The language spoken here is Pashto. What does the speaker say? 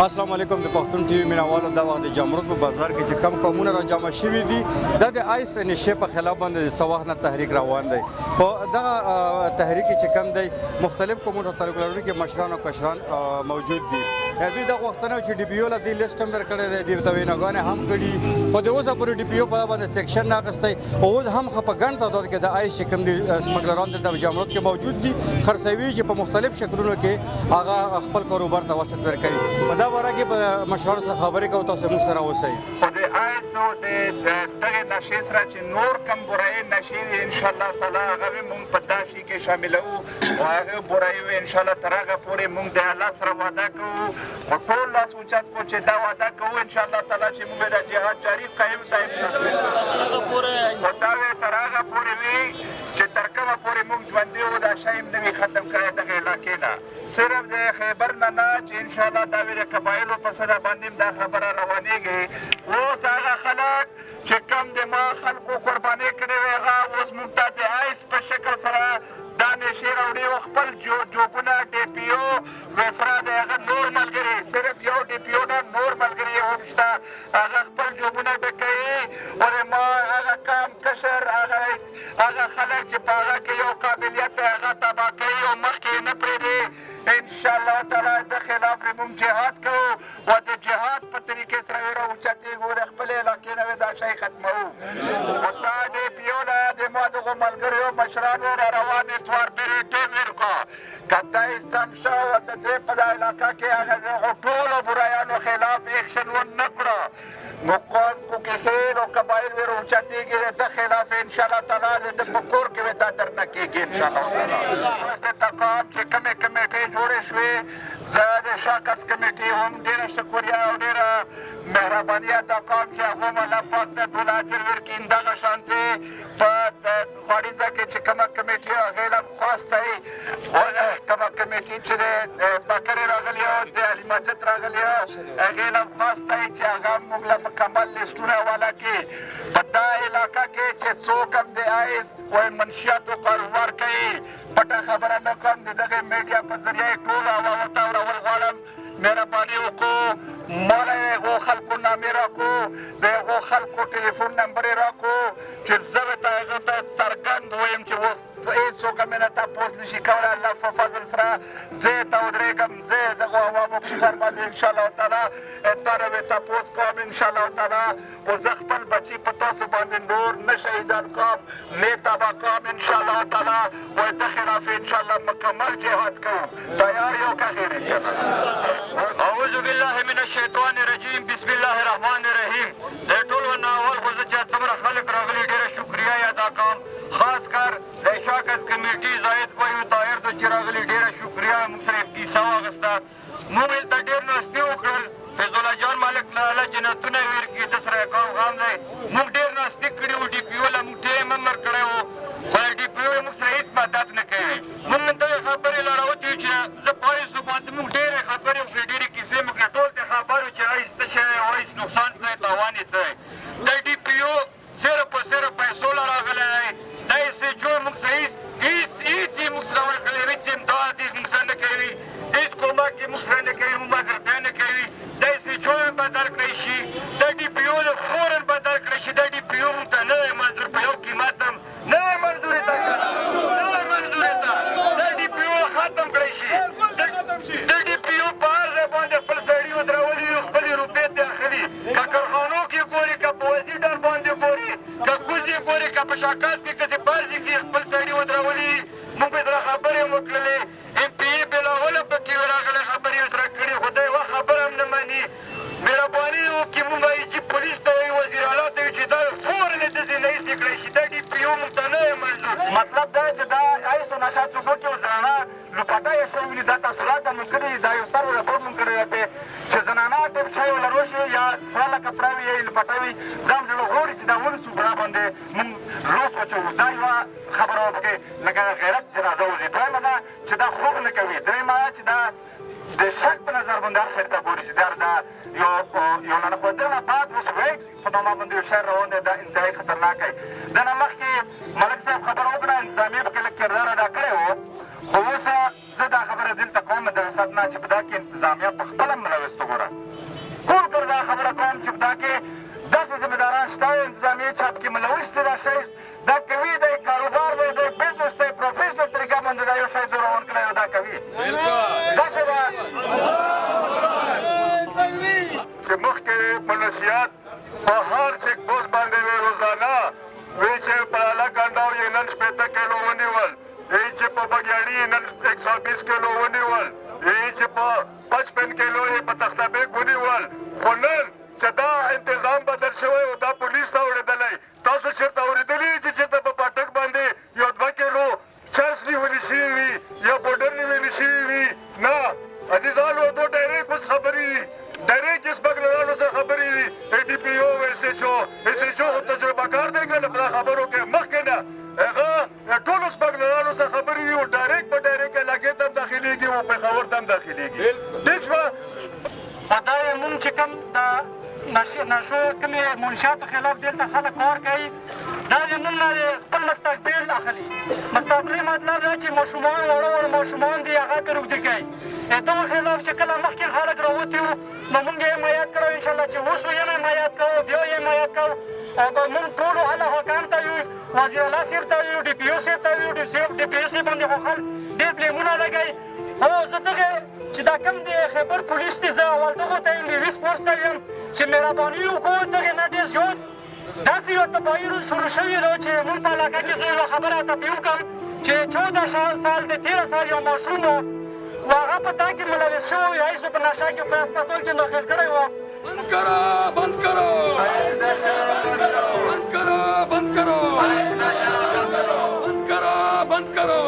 السلام علیکم د پښتون ټي وي مینوالو دا وخت د جمرود په بازار کې چې کم قومونه را جمع شوي دي دا د آیس نشې په خلاف باندې د څه وخت نه تحریک روان دی. په دغه تحریک کې چې کم دی مختلف قومونو تعلق لرونکي مشران او کشران موجود دي. دوی دغه وختونه چې ډي پي او له دې لیست هم درکړی دی، دوی ته ویناګانې هم کړي، خو د اوسه پورې ډي پي او په باندې سیکشن نه اخیستی او اوس هم په ګڼ تعداد کې د آیس چې کوم دي سمګلران دلته په جمرود کې موجود دي، خرڅوي چې په مختلف شکلونو کې هغه خپل کاروبار ته وسط ورکوي. په دا باره کې په مشرانو سره خبرې کوو، تاسو موږ سره اوسئ. خو د آیس او د دغې نشې سره چې نور کم برایي نشې دي انشاءالله تعالی هغه به موږ په دا شي کې شاملوو او هغه برایي به انشاءالله تر هغه پورې موږ د الله سره وعده کوو او ټول لاس اوچت کړو چې دا وعده کوو انشاءالله تعالی چې موږ د جهاد جاري قایم دایم خو دا به تر هغه پورې وي چې تر کومه پورې موږ ژوندي وو دا شی هم نه وي ختم کړی دغې علاقې نه. صرف د خیبر نه چې انشاءالله دا به د قبایلو په سطح باندې هم دا خبره روانېږي. اوس هغه خلک چې کم د ما خلکو قرباني کړې وې هغه اوس موږ ته د آیس په شکل سره دا نشې راوړي او خپل جوبونه ډي پي او سره د هغه نور ملګري صرف یو ډي پي او نه نور ملګري یې هم شته هغه خپل جوبونه ډکوي او د ما هغه کم کشر هغه خلک چې په هغه کې یو قابلیت دی هغه تباه کوي او مخکې یې نه پرېږدي. انشاءالله تعالی د خلاف موږ جهاد کوو او د جهاد په طریقې سره یې راوچتېږو د خپلې علاقې نه دا شی ختموو. او دا ډي پي او نه د ما دغو ملګریو مشرانو را روان اتوار پرې ټیم ورکړه که دا یې سم شه او د دې په دا علاقه کې هغه ټولو برایانو خلاف ایکشن ونه کړه نو قوم کوکیخیل او قبایل به راوچتېږي د ده خلاف انشاءالله تعالی د ده په کور کې به دا درنه کېږي انشاءالله تعالی. اوس د تقام چې کومې کمیټې جوړې شوې زه د شاکس کمیټې هم ډېره شکریه او ډېره مهرباني ادا کوم چې هغو هم الله پاک ته ټول اجر ورکړي. همدغه شانتې په غوړیځه کې چې کومه کمیټې هغې له هم خواستی کومه کمیټې چې د بکرې راغلې او د علي مجد راغلې هغې له هم خواستی چې هغه موږ له مکمل لیسټونه حواله کړي. په دا علاقه کې چې څوک هم د آیس وایي منشیاتو کاروبار کوي پټه خبره نه کوم د دغې میډیا په ذریعه یې ټول ورته اورول غواړم مهرباني وکړو ماله یې هغو خلکو نامې راکړو د هغو خلکو ټلیفون نمبر یې راکړو چې زه به هغه ته څرګند ویم چې اوس هېڅوک هم یې نه تپوس نه شي کولی. الله په فضل سره زه یې ته ودرېږم زه یې دغو عوامو په سر باندې انشاءالله تعالی تاره به تپوس کوم انشاءالله تعالی او زه خپل بچي په تاسو باندې نور نه شهیدان کوم نه تباه کوم انشاءالله تعالی او د خلاف انشاءالله مکمل جهاد کوو. تیار یو که غیر اعوذ بالله من الشیطان الرجیم بسم الله الرحمن الرحیم. د ټولو نه اول خو زه چې څومره خلک راغلي ډېره شکریه یې ادا کوم، خاص کر د شاکس کمیټي زاهد بھائی او طاهر دو چې راغلي ډېره شکریه موږ سره کیسه واخېسته. موږ هلته ډېر ناستې وکړل فیض الله جان مالک له الله جنتونه یې ورکړي ده سره یې کوم غم دی. موږ ډېر ناستې کړي وو ډي پي او له موږ ټیم هم ورکړی وو خو ډي پي او یې موږ سره هېڅ مدد نه کوي. موږ دغې خبرې لا راوتې وو چې زه په آیسو باندې موږ ډېرې خبرې وکړې ډېرې کیسې مو کړې ټول ته خبر وو چې آیس څه شی دی او آیس نقصان څه دی تاوان یې څه دی. د ډي پي او صرف په صرف پیسو له راغلی دی. دا یې څه جو موږ سره هېڅ یې موږ سره ورکړی هېڅ امداد یې موږ سره نه کوي هېڅ کومک یې موږ سره نه کوي ملګرتیا نه کوي. دا یې څه جو یې بدل کړی شي دا ډي پي او فوراً بدل کړی شي. دا ډي پي او موږ ته نه دی منظور په یو قیمت هم نه دی منظور ته دا ډي پي او ختم کړی شي. د ډي پي او په هر ځای باندې خپل سړي ودرولي وي خپلې روپۍ داخلي که کارخانو کې ګوري که په وزي ډر باندې ګوري که کوزې ګوري که په شاکاس کې کسې بارځي کې خپل سړي ودرولي. موږ به سره خبرې هم وکړلې ایم پي ای بېلاوله پکې راغلی خبرې یې سره کړي خو دی یوه خبره هم نه مني. مهرباني وکړي موږ وایي چې پولیس ته وایي وزیر اعلی ته وایي چې دا فوراً یې داسې نه ایسې کړی شي. دا ډي پي او موږ ته نه دی منظور. مطلب دا چې دا آیس او نشات ثبوت یو زنانه لوپټه یې شوي ولي دا تاثرات هم مونږ کړي دا یو سر رپورټ مونږ کړی دی چې زنانه ټیپ شی وله روشي یا سره کپړه وي یا یې لوپټه وي دا هم زړه غواړي چې دا ونیسو بړه باندې مونږ لوس واچوو. دا یوه خبره وه پکې لکه غیرت جنازه وځي. دویمه ده چې دا خوب نه کوي. درېیمه ده چې دا د شک په نظر باندې هر سړي ته ګوري چې دا یو ننښودنه بعد اوس ویټ په نامه باندې یو شی روان دی دا انتهایي خطرناک دی. ده نه مخکې ملک صاحب خبره وکړه انتظامیې پکې لږ کردار ادا کړی و خو اوس زه دا خبره دلته کوم ځان د وسعت نه چې په دا کې انتظامیه په خپله ملوث وګوره ټول کر دا خبره کوم چې په دا کې داسې ذمهداران شته انتظامیې چې په کې ملوث دي دا شی دا کوي دی کاروبار دی دی بزنس دی پروفیشنل طریقه باندې دا یو شی دی روان کړی او دا کوي دا شی ده چې مخکې منشیات په هر چیک پوسټ باندې وې روزانه وی چې په لاله کنډاو یې نن 80 کیلو ونیول وی چې په بګیاړي یې نن 120 کیلو ونیول وی چې په 55 کیلو یې په تخته بیګ ونیول خو نن چې دا انتظام بدل شوی او دا پولیس ته اورېدلی تاسو چېرته اورېدلي چې چېرته په پاټک باندې یو 2 کیلو چرس نیولي شوي وي یا بوډر نیولي شوي وي نه عزیزانو دو ډایرکټ اوس خبرې دي ډایرکټ یې سمګلرانو سره خبرې دي ADPO SHO خو تجربه کار دی که نه په دا خبرو کې مخکې نه هغه ټولو سمګلرانو سره خبرې دي او ډایرکټ په ډایرکټ علاقې ته هم داخلېږي او پېښور ته هم داخلېږي ټیک شوه دا یې مونږ چې کوم د نشو کومې منشیاتو خلاف دلته خلک کار کوي دا یې مونږ نه خپل مستقبل اخلي مستقبلي مطلب دا چې ماشومان واړه واړه ماشومان دي هغه پرې روږدي کوي دغه خلاف چې کله مخکې خلک راوتي وو نو مونږ یې حمایت کړو انشاءالله چې اوس یې حمایت کوو بیا یې حمایت کوو او به مونږ ټولو اعلی حکام ته ویو وزیر الله صاحب ته ویو DPO صاحب ته ویو DPO صاحب باندې خو خلک ډېر بلیمونه لګوي او زه دغه چې دا کم دی خیبر پولیس دی زه اول دغو ته یم لیویس فورس ته یم چې مهرباني وکړو دغې نه ډېر زیات داسې یو تباهي شروع شوې ده چې مونږ په علاقه کې زه یوه خبره ته پې وکړم چې 14 سال د 13 سال یو ماشوم و هغه په تا کې ملوث شوی یا هیڅ په نشه کې په هسپتال کې داخل کړی و بند کرو بند کرو بند کرو بند کرو بند کرو بند کرو